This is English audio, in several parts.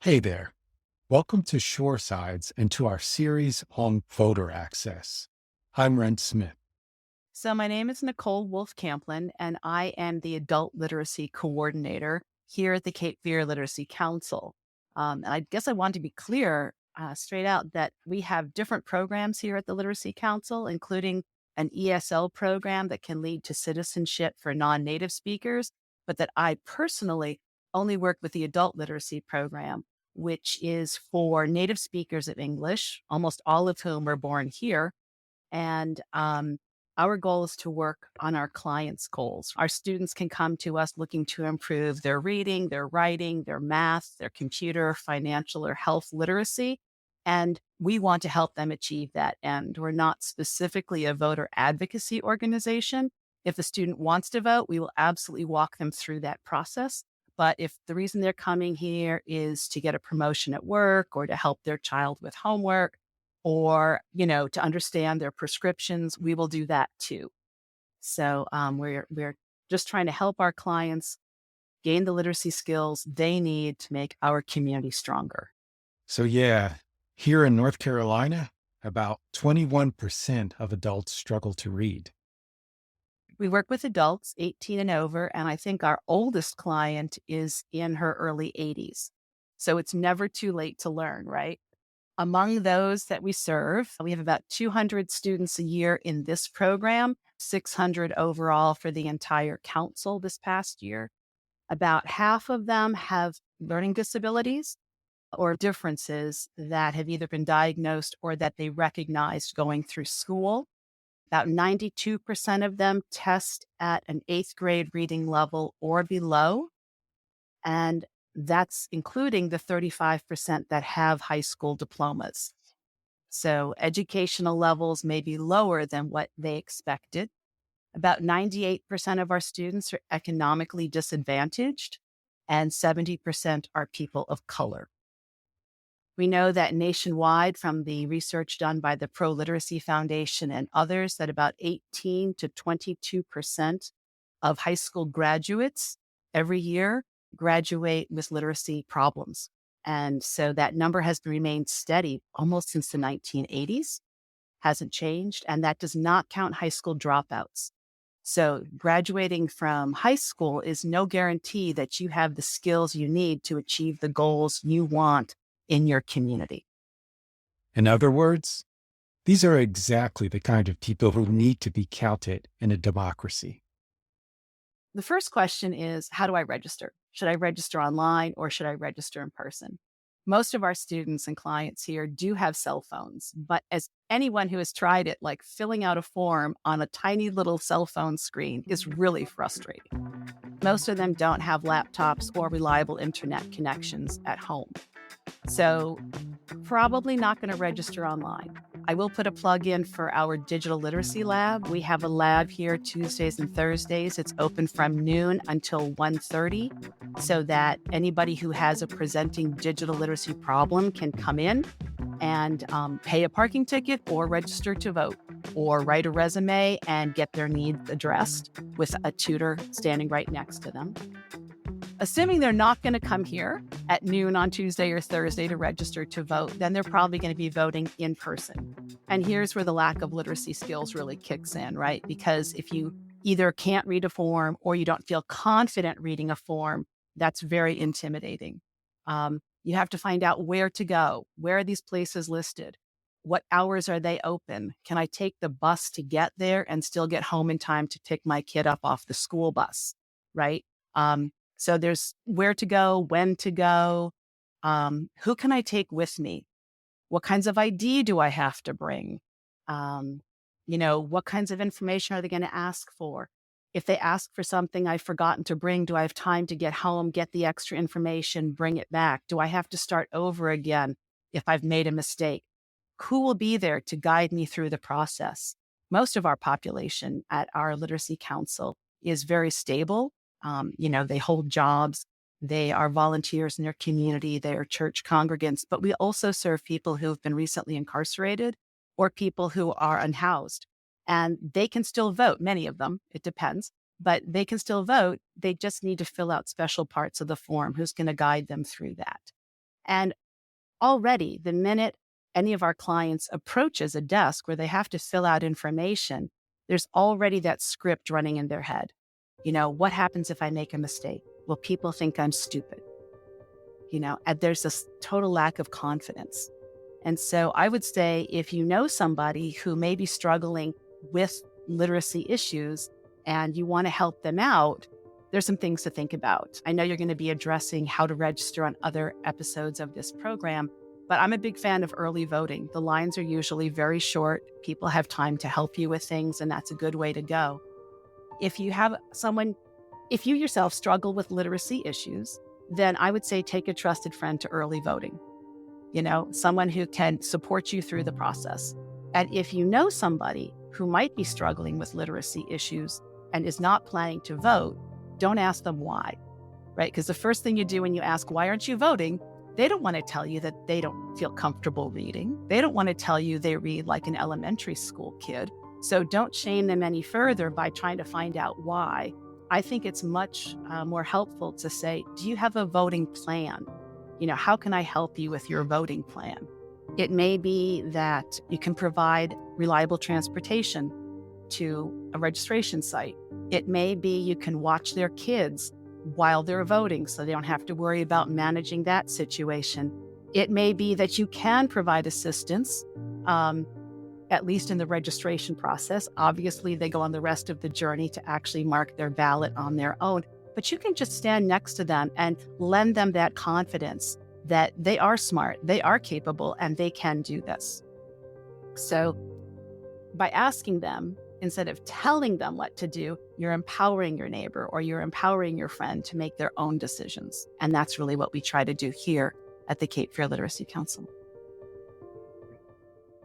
Hey there. Welcome to Shoresides and to our series on voter access. I'm Ren Smith. So, my name is Nicole Wolf Camplin, and I am the Adult Literacy Coordinator here at the Cape Fear Literacy Council. And I guess I want to be clear straight out that we have different programs here at the Literacy Council, including an ESL program that can lead to citizenship for non native speakers, but that I personally only work with the Adult Literacy Program, which is for native speakers of English, almost all of whom were born here and our goal is to work on our clients' goals. Our students can come to us looking to improve their reading, their writing, their math, their computer, financial, or health literacy. And we want to help them achieve that end. We're not specifically a voter advocacy organization. If the student wants to vote, we will absolutely walk them through that process. But if the reason they're coming here is to get a promotion at work or to help their child with homework, or, to understand their prescriptions, we will do that too. So we're just trying to help our clients gain the literacy skills they need to make our community stronger. So, here in North Carolina, about 21% of adults struggle to read. We work with adults 18 and over, and I think our oldest client is in her early 80s. So it's never too late to learn, right? Among those that we serve, we have about 200 students a year in this program, 600 overall for the entire council this past year. About half of them have learning disabilities or differences that have either been diagnosed or that they recognized going through school. About 92% of them test at an eighth grade reading level or below. And that's including the 35% that have high school diplomas. So educational levels may be lower than what they expected. About 98% of our students are economically disadvantaged, and 70% are people of color. We know that nationwide, from the research done by the Pro Literacy Foundation and others, that about 18 to 22% of high school graduates every year graduate with literacy problems. And so that number has remained steady almost since the 1980s, hasn't changed. And that does not count high school dropouts. So graduating from high school is no guarantee that you have the skills you need to achieve the goals you want in your community. In other words, these are exactly the kind of people who need to be counted in a democracy. The first question is, how do I register? Should I register online or should I register in person? Most of our students and clients here do have cell phones, but as anyone who has tried it, like filling out a form on a tiny little cell phone screen is really frustrating. Most of them don't have laptops or reliable internet connections at home. So probably not going to register online. I will put a plug in for our digital literacy lab. We have a lab here Tuesdays and Thursdays. It's open from noon until 1:30, so that anybody who has a presenting digital literacy problem can come in and pay a parking ticket or register to vote or write a resume and get their needs addressed with a tutor standing right next to them. Assuming they're not going to come here at noon on Tuesday or Thursday to register to vote, then they're probably going to be voting in person. And here's where the lack of literacy skills really kicks in, right? Because if you either can't read a form or you don't feel confident reading a form, that's very intimidating. You have to find out where to go. Where are these places listed? What hours are they open? Can I take the bus to get there and still get home in time to pick my kid up off the school bus, right? So there's where to go, when to go, who can I take with me? What kinds of ID do I have to bring? What kinds of information are they going to ask for? If they ask for something I've forgotten to bring, do I have time to get home, get the extra information, bring it back? Do I have to start over again if I've made a mistake? Who will be there to guide me through the process? Most of our population at our literacy council is very stable. They hold jobs. They are volunteers in their community. They are church congregants, but we also serve people who have been recently incarcerated or people who are unhoused. And they can still vote, many of them, it depends, but they can still vote. They just need to fill out special parts of the form. Who's going to guide them through that? And already, the minute any of our clients approaches a desk where they have to fill out information, there's already that script running in their head. What happens if I make a mistake? Will people think I'm stupid? And there's this total lack of confidence. And so I would say if you know somebody who may be struggling with literacy issues and you want to help them out, there's some things to think about. I know you're going to be addressing how to register on other episodes of this program, but I'm a big fan of early voting. The lines are usually very short. People have time to help you with things, and that's a good way to go. If you have someone, if you yourself struggle with literacy issues, then I would say take a trusted friend to early voting. Someone who can support you through the process. And if you know somebody who might be struggling with literacy issues and is not planning to vote, don't ask them why, right? Because the first thing you do when you ask, why aren't you voting? They don't want to tell you that they don't feel comfortable reading. They don't want to tell you they read like an elementary school kid. So don't shame them any further by trying to find out why. I think it's much more helpful to say, do you have a voting plan? How can I help you with your voting plan? It may be that you can provide reliable transportation to a registration site. It may be you can watch their kids while they're voting so they don't have to worry about managing that situation. It may be that you can provide assistance, at least in the registration process. Obviously, they go on the rest of the journey to actually mark their ballot on their own. But you can just stand next to them and lend them that confidence that they are smart, they are capable, and they can do this. So by asking them, instead of telling them what to do, you're empowering your neighbor or you're empowering your friend to make their own decisions. And that's really what we try to do here at the Cape Fear Literacy Council.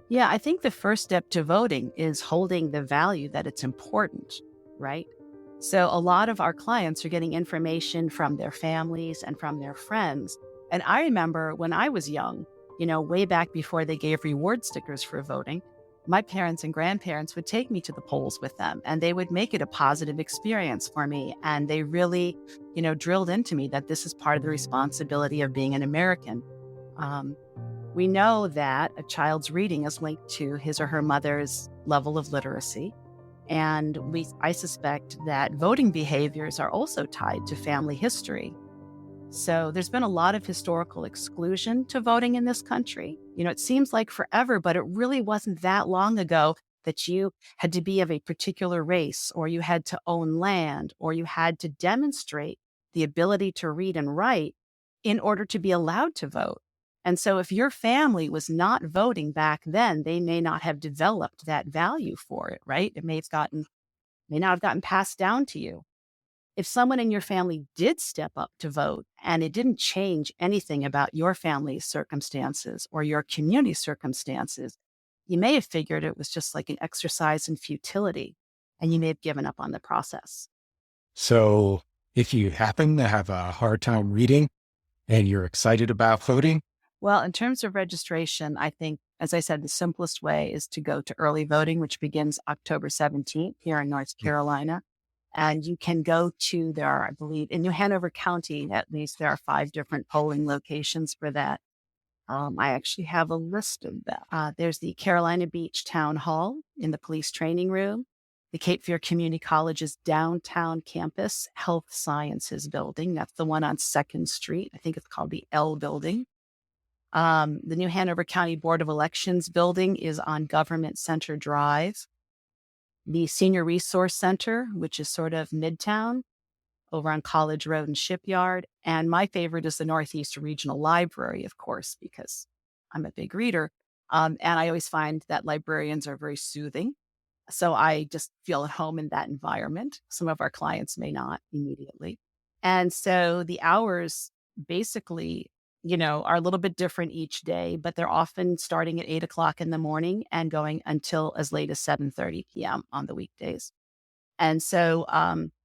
Yeah, I think the first step to voting is holding the value that it's important, right? So a lot of our clients are getting information from their families and from their friends. And I remember when I was young, way back before they gave reward stickers for voting, my parents and grandparents would take me to the polls with them and they would make it a positive experience for me. And they really, drilled into me that this is part of the responsibility of being an American. We know that a child's reading is linked to his or her mother's level of literacy. And I suspect that voting behaviors are also tied to family history. So there's been a lot of historical exclusion to voting in this country. It seems like forever, but it really wasn't that long ago that you had to be of a particular race, or you had to own land, or you had to demonstrate the ability to read and write in order to be allowed to vote. And so if your family was not voting back then, they may not have developed that value for it, right? It may not have gotten passed down to you. If someone in your family did step up to vote and it didn't change anything about your family's circumstances or your community circumstances, you may have figured it was just like an exercise in futility and you may have given up on the process. So if you happen to have a hard time reading and you're excited about voting, well, in terms of registration, I think, as I said, the simplest way is to go to early voting, which begins October 17th here in North Carolina. And you can go to, I believe, in New Hanover County, at least there are 5 different polling locations for that. I actually have a list of them. There's the Carolina Beach Town Hall in the police training room, the Cape Fear Community College's downtown campus health sciences building. That's the one on 2nd Street. I think it's called the L building. The New Hanover County Board of Elections building is on Government Center Drive. The Senior Resource Center, which is sort of midtown, over on College Road and Shipyard. And my favorite is the Northeast Regional Library, of course, because I'm a big reader. And I always find that librarians are very soothing. So I just feel at home in that environment. Some of our clients may not immediately. And so the hours basically, are a little bit different each day, but they're often starting at 8 o'clock in the morning and going until as late as 7:30 p.m. on the weekdays. And so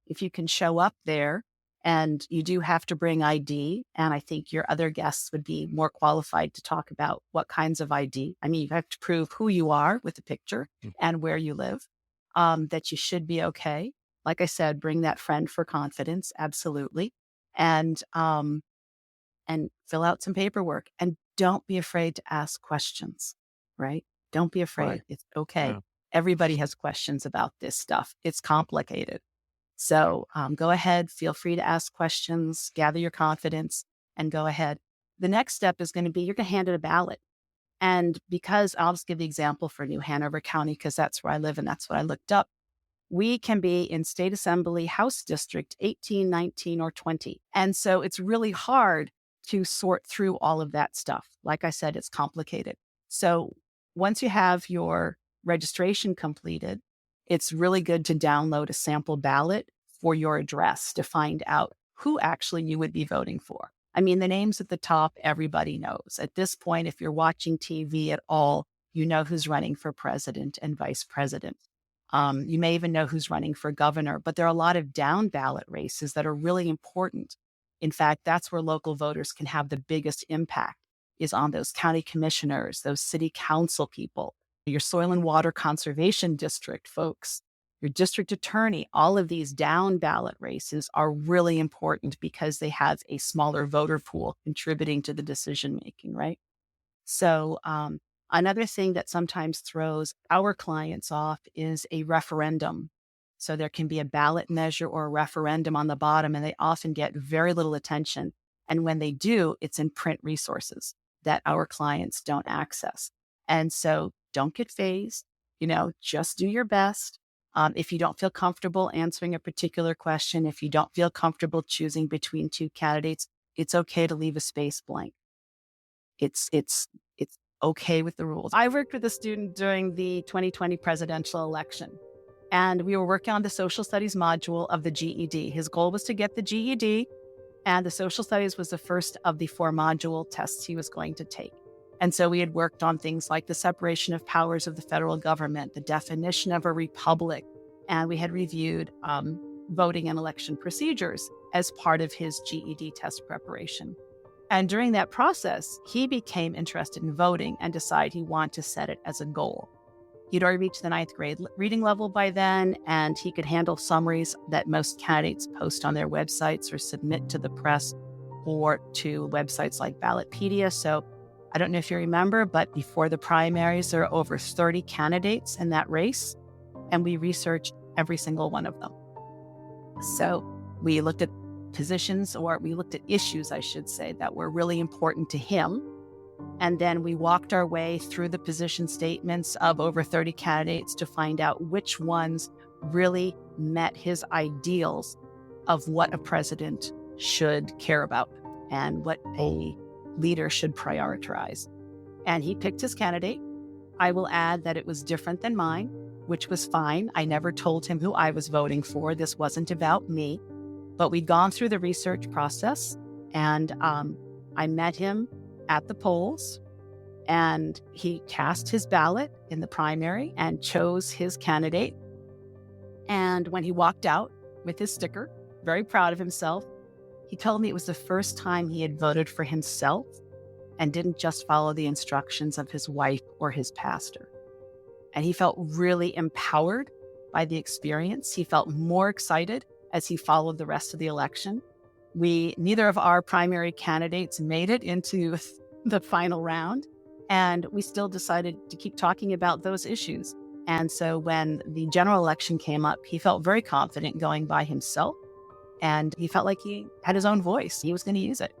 if you can show up there, and you do have to bring ID, and I think your other guests would be more qualified to talk about what kinds of ID. I mean, you have to prove who you are with a picture and where you live, that you should be okay. Like I said, bring that friend for confidence, absolutely. And and fill out some paperwork. And don't be afraid to ask questions, right? Don't be afraid. Right. It's okay. Yeah. Everybody has questions about this stuff. It's complicated. So go ahead, feel free to ask questions, gather your confidence, and go ahead. The next step is going to be you're going to hand it a ballot. And because I'll just give the example for New Hanover County, because that's where I live and that's what I looked up. We can be in state assembly, House District 18, 19, or 20. And so it's really hard to sort through all of that stuff. Like I said, it's complicated. So once you have your registration completed, it's really good to download a sample ballot for your address to find out who actually you would be voting for. I mean, the names at the top, everybody knows. At this point, if you're watching TV at all, you know who's running for president and vice president. You may even know who's running for governor, but there are a lot of down ballot races that are really important. In fact, that's where local voters can have the biggest impact is on those county commissioners, those city council people, your soil and water conservation district folks, your district attorney. All of these down ballot races are really important because they have a smaller voter pool contributing to the decision making, right? So, another thing that sometimes throws our clients off is a referendum. So there can be a ballot measure or a referendum on the bottom, and they often get very little attention. And when they do, it's in print resources that our clients don't access. And so don't get phased, just do your best. If you don't feel comfortable answering a particular question, if you don't feel comfortable choosing between two candidates, it's okay to leave a space blank. It's okay with the rules. I worked with a student during the 2020 presidential election, and we were working on the social studies module of the GED. His goal was to get the GED, and the social studies was the first of the 4 module tests he was going to take. And so we had worked on things like the separation of powers of the federal government, the definition of a republic, and we had reviewed voting and election procedures as part of his GED test preparation. And during that process, he became interested in voting and decided he wanted to set it as a goal. He'd already reached the 9th grade reading level by then, and he could handle summaries that most candidates post on their websites or submit to the press or to websites like Ballotpedia. So I don't know if you remember, but before the primaries, there are over 30 candidates in that race, and we researched every single one of them. So we looked at positions, or we looked at issues, I should say, that were really important to him. And then we walked our way through the position statements of over 30 candidates to find out which ones really met his ideals of what a president should care about and what a leader should prioritize. And he picked his candidate. I will add that it was different than mine, which was fine. I never told him who I was voting for. This wasn't about me. But we'd gone through the research process, and I met him at the polls, and he cast his ballot in the primary and chose his candidate. And when he walked out with his sticker, very proud of himself, he told me it was the first time he had voted for himself and didn't just follow the instructions of his wife or his pastor. And he felt really empowered by the experience. He felt more excited as he followed the rest of the election. Neither of our primary candidates made it into the final round, and we still decided to keep talking about those issues. And so when the general election came up, he felt very confident going by himself, and he felt like he had his own voice. He was going to use it.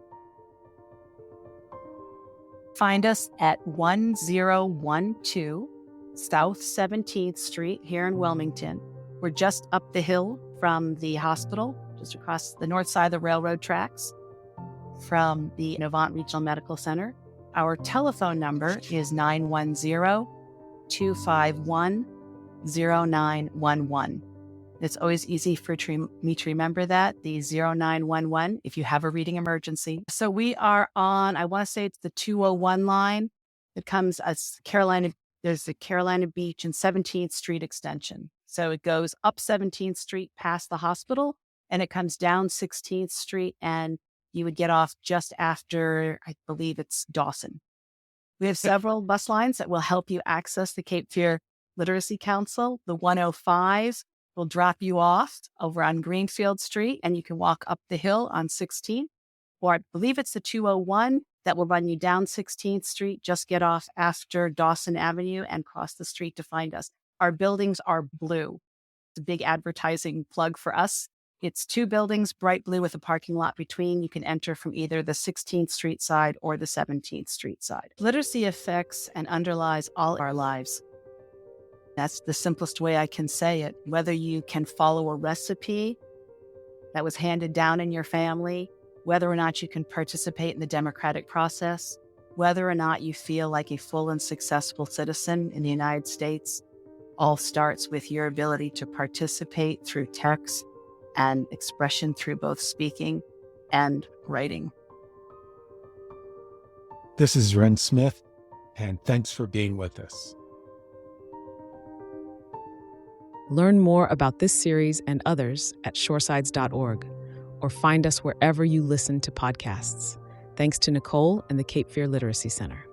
Find us at 1012 South 17th Street here in Wilmington. We're just up the hill from the hospital, just across the north side of the railroad tracks from the Novant Regional Medical Center. Our telephone number is 910-251-0911. It's always easy for me to remember that, the 0911, if you have a reading emergency. So we are on, I want to say it's the 201 line. It comes as there's the Carolina Beach and 17th Street extension. So it goes up 17th Street past the hospital, and it comes down 16th Street, and you would get off just after, I believe it's Dawson. We have several bus lines that will help you access the Cape Fear Literacy Council. The 105 will drop you off over on Greenfield Street, and you can walk up the hill on 16th. or I believe it's the 201 that will run you down 16th Street. Just get off after Dawson Avenue and cross the street to find us. Our buildings are blue. It's a big advertising plug for us. It's 2 buildings, bright blue with a parking lot between. You can enter from either the 16th Street side or the 17th Street side. Literacy affects and underlies all our lives. That's the simplest way I can say it. Whether you can follow a recipe that was handed down in your family, whether or not you can participate in the democratic process, whether or not you feel like a full and successful citizen in the United States, all starts with your ability to participate through text and expression through both speaking and writing. This is Ren Smith, and thanks for being with us. Learn more about this series and others at shoresides.org or find us wherever you listen to podcasts. Thanks to Nicole and the Cape Fear Literacy Center.